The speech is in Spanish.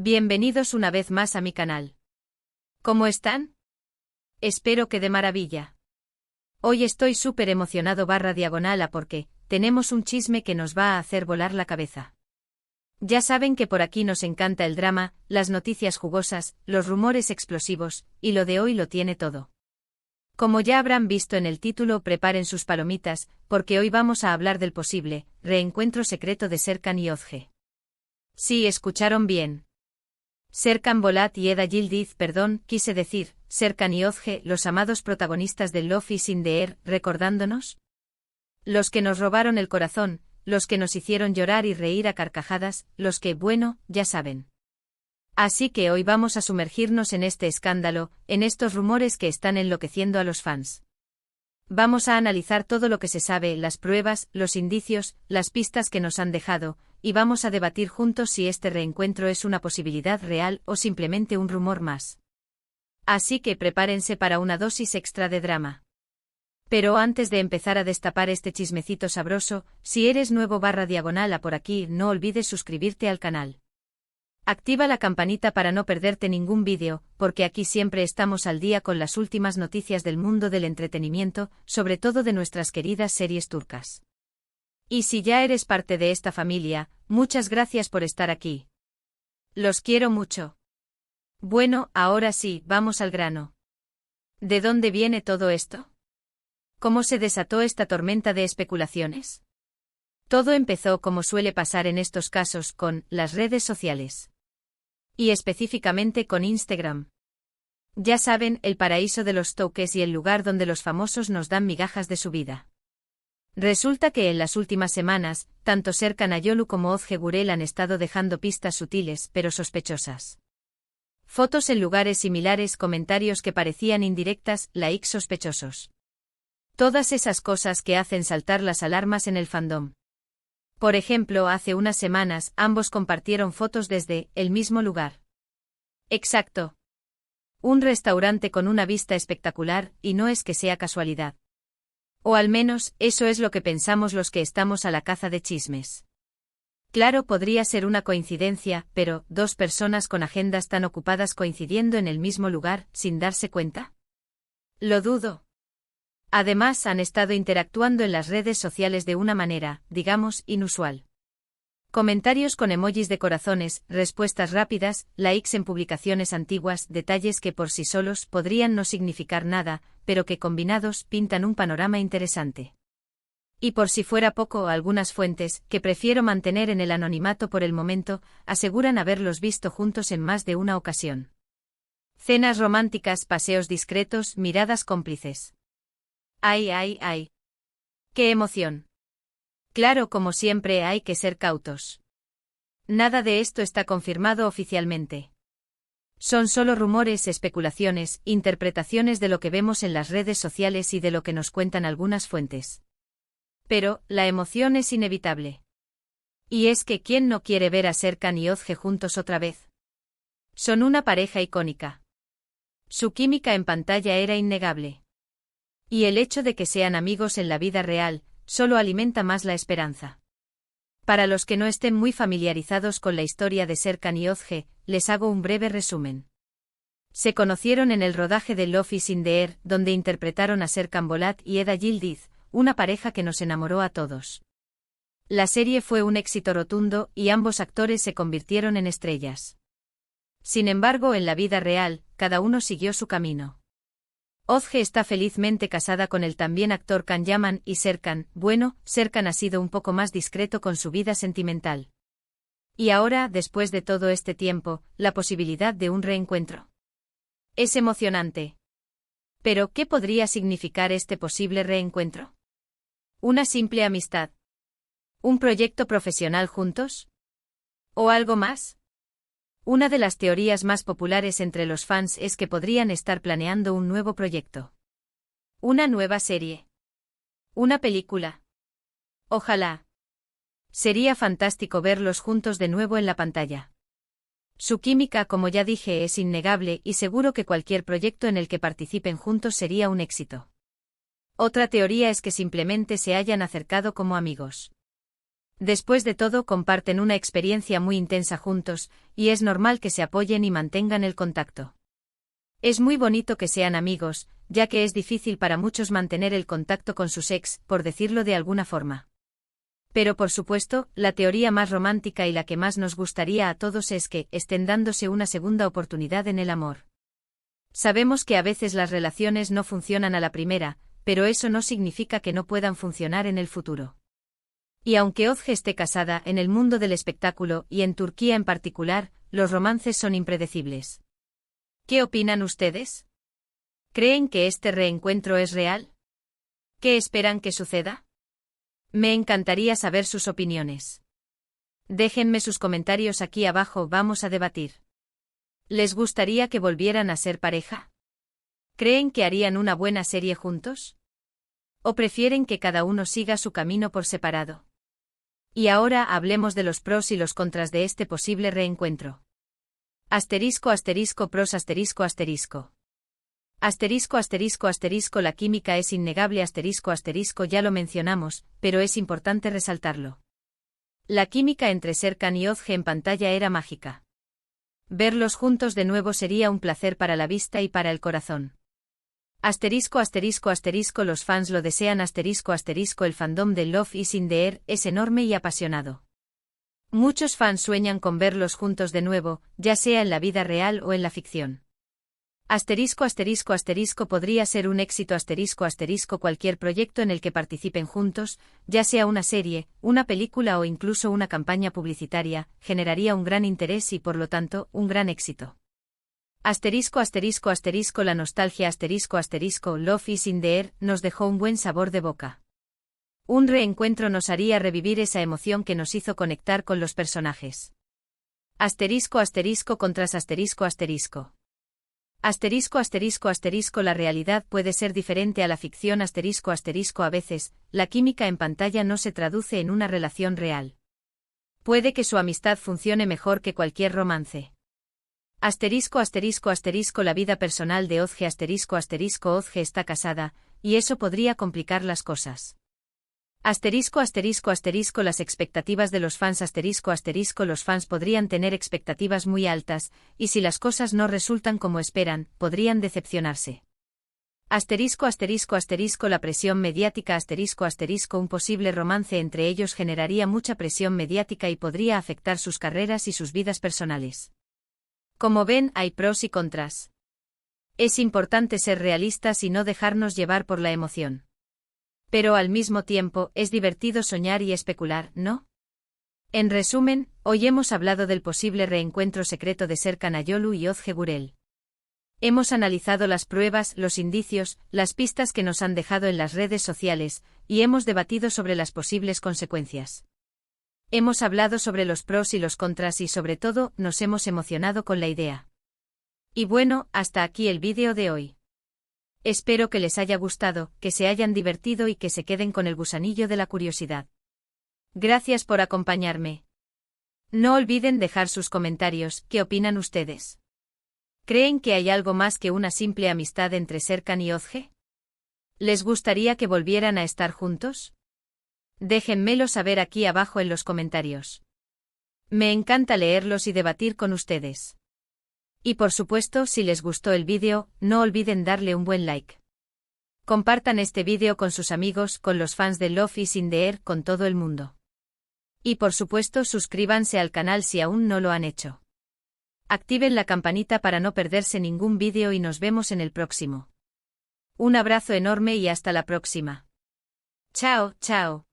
Bienvenidos una vez más a mi canal. ¿Cómo están? Espero que de maravilla. Hoy estoy súper emocionado /diagonal porque tenemos un chisme que nos va a hacer volar la cabeza. Ya saben que por aquí nos encanta el drama, las noticias jugosas, los rumores explosivos, y lo de hoy lo tiene todo. Como ya habrán visto en el título, preparen sus palomitas, porque hoy vamos a hablar del posible reencuentro secreto de Serkan y Özge. Sí, escucharon bien. Serkan Bolat y Eda Yildiz, quise decir, Serkan y Özge, los amados protagonistas del Love is in the Air, recordándonos. Los que nos robaron el corazón, los que nos hicieron llorar y reír a carcajadas, los que, bueno, ya saben. Así que hoy vamos a sumergirnos en este escándalo, en estos rumores que están enloqueciendo a los fans. Vamos a analizar todo lo que se sabe, las pruebas, los indicios, las pistas que nos han dejado, y vamos a debatir juntos si este reencuentro es una posibilidad real o simplemente un rumor más. Así que prepárense para una dosis extra de drama. Pero antes de empezar a destapar este chismecito sabroso, si eres nuevo /diagonal a por aquí, no olvides suscribirte al canal. Activa la campanita para no perderte ningún vídeo, porque aquí siempre estamos al día con las últimas noticias del mundo del entretenimiento, sobre todo de nuestras queridas series turcas. Y si ya eres parte de esta familia, muchas gracias por estar aquí. Los quiero mucho. Bueno, ahora sí, vamos al grano. ¿De dónde viene todo esto? ¿Cómo se desató esta tormenta de especulaciones? Todo empezó como suele pasar en estos casos con las redes sociales. Y específicamente con Instagram. Ya saben, el paraíso de los toques y el lugar donde los famosos nos dan migajas de su vida. Resulta que en las últimas semanas, tanto Serkan Ayolu como Özge Gürel han estado dejando pistas sutiles pero sospechosas. Fotos en lugares similares, comentarios que parecían indirectas, likes sospechosos. Todas esas cosas que hacen saltar las alarmas en el fandom. Por ejemplo, hace unas semanas, ambos compartieron fotos desde el mismo lugar. Exacto. Un restaurante con una vista espectacular, y no es que sea casualidad. O al menos, eso es lo que pensamos los que estamos a la caza de chismes. Claro, podría ser una coincidencia, pero, ¿dos personas con agendas tan ocupadas coincidiendo en el mismo lugar, sin darse cuenta? Lo dudo. Además, han estado interactuando en las redes sociales de una manera, digamos, inusual. Comentarios con emojis de corazones, respuestas rápidas, likes en publicaciones antiguas, detalles que por sí solos podrían no significar nada, pero que combinados pintan un panorama interesante. Y por si fuera poco, algunas fuentes, que prefiero mantener en el anonimato por el momento, aseguran haberlos visto juntos en más de una ocasión. Cenas románticas, paseos discretos, miradas cómplices. ¡Ay, ay, ay! ¡Qué emoción! Claro, como siempre hay que ser cautos. Nada de esto está confirmado oficialmente. Son solo rumores, especulaciones, interpretaciones de lo que vemos en las redes sociales y de lo que nos cuentan algunas fuentes. Pero, la emoción es inevitable. Y es que ¿quién no quiere ver a Serkan y Özge juntos otra vez? Son una pareja icónica. Su química en pantalla era innegable. Y el hecho de que sean amigos en la vida real, solo alimenta más la esperanza. Para los que no estén muy familiarizados con la historia de Serkan y Özge, les hago un breve resumen. Se conocieron en el rodaje de Love is in the Air, donde interpretaron a Serkan Bolat y Eda Yildiz, una pareja que nos enamoró a todos. La serie fue un éxito rotundo y ambos actores se convirtieron en estrellas. Sin embargo, en la vida real, cada uno siguió su camino. Özge está felizmente casada con el también actor Can Yaman y Serkan, Serkan ha sido un poco más discreto con su vida sentimental. Y ahora, después de todo este tiempo, la posibilidad de un reencuentro. Es emocionante. Pero, ¿qué podría significar este posible reencuentro? ¿Una simple amistad? ¿Un proyecto profesional juntos? ¿O algo más? Una de las teorías más populares entre los fans es que podrían estar planeando un nuevo proyecto. Una nueva serie. Una película. Ojalá. Sería fantástico verlos juntos de nuevo en la pantalla. Su química, como ya dije, es innegable y seguro que cualquier proyecto en el que participen juntos sería un éxito. Otra teoría es que simplemente se hayan acercado como amigos. Después de todo, comparten una experiencia muy intensa juntos, y es normal que se apoyen y mantengan el contacto. Es muy bonito que sean amigos, ya que es difícil para muchos mantener el contacto con sus ex, por decirlo de alguna forma. Pero por supuesto, la teoría más romántica y la que más nos gustaría a todos es que estén dándose una segunda oportunidad en el amor. Sabemos que a veces las relaciones no funcionan a la primera, pero eso no significa que no puedan funcionar en el futuro. Y aunque Özge esté casada, en el mundo del espectáculo y en Turquía en particular, los romances son impredecibles. ¿Qué opinan ustedes? ¿Creen que este reencuentro es real? ¿Qué esperan que suceda? Me encantaría saber sus opiniones. Déjenme sus comentarios aquí abajo, vamos a debatir. ¿Les gustaría que volvieran a ser pareja? ¿Creen que harían una buena serie juntos? ¿O prefieren que cada uno siga su camino por separado? Y ahora hablemos de los pros y los contras de este posible reencuentro. Asterisco asterisco pros asterisco asterisco. Asterisco asterisco asterisco la química es innegable asterisco asterisco ya lo mencionamos, pero es importante resaltarlo. La química entre Serkan y Özge en pantalla era mágica. Verlos juntos de nuevo sería un placer para la vista y para el corazón. Asterisco asterisco asterisco los fans lo desean asterisco asterisco el fandom de Love is in the air es enorme y apasionado. Muchos fans sueñan con verlos juntos de nuevo, ya sea en la vida real o en la ficción. Asterisco asterisco asterisco podría ser un éxito asterisco asterisco cualquier proyecto en el que participen juntos, ya sea una serie, una película o incluso una campaña publicitaria, generaría un gran interés y por lo tanto, un gran éxito. Asterisco asterisco asterisco la nostalgia asterisco asterisco Love is in the air nos dejó un buen sabor de boca. Un reencuentro nos haría revivir esa emoción que nos hizo conectar con los personajes. Asterisco asterisco contras asterisco asterisco. Asterisco asterisco asterisco la realidad puede ser diferente a la ficción asterisco asterisco a veces, la química en pantalla no se traduce en una relación real. Puede que su amistad funcione mejor que cualquier romance. Asterisco asterisco asterisco la vida personal de Özge asterisco asterisco Özge está casada, y eso podría complicar las cosas. Asterisco asterisco asterisco las expectativas de los fans asterisco asterisco los fans podrían tener expectativas muy altas, y si las cosas no resultan como esperan, podrían decepcionarse. Asterisco asterisco asterisco la presión mediática asterisco asterisco un posible romance entre ellos generaría mucha presión mediática y podría afectar sus carreras y sus vidas personales. Como ven, hay pros y contras. Es importante ser realistas y no dejarnos llevar por la emoción. Pero al mismo tiempo, es divertido soñar y especular, ¿no? En resumen, hoy hemos hablado del posible reencuentro secreto de Serkan Ayolu y Özge Gürel. Hemos analizado las pruebas, los indicios, las pistas que nos han dejado en las redes sociales, y hemos debatido sobre las posibles consecuencias. Hemos hablado sobre los pros y los contras y sobre todo, nos hemos emocionado con la idea. Y bueno, hasta aquí el vídeo de hoy. Espero que les haya gustado, que se hayan divertido y que se queden con el gusanillo de la curiosidad. Gracias por acompañarme. No olviden dejar sus comentarios, ¿qué opinan ustedes? ¿Creen que hay algo más que una simple amistad entre Serkan y Özge? ¿Les gustaría que volvieran a estar juntos? Déjenmelo saber aquí abajo en los comentarios. Me encanta leerlos y debatir con ustedes. Y por supuesto, si les gustó el vídeo, no olviden darle un buen like. Compartan este vídeo con sus amigos, con los fans de Love is in the air, con todo el mundo. Y por supuesto, suscríbanse al canal si aún no lo han hecho. Activen la campanita para no perderse ningún vídeo y nos vemos en el próximo. Un abrazo enorme y hasta la próxima. Chao, chao.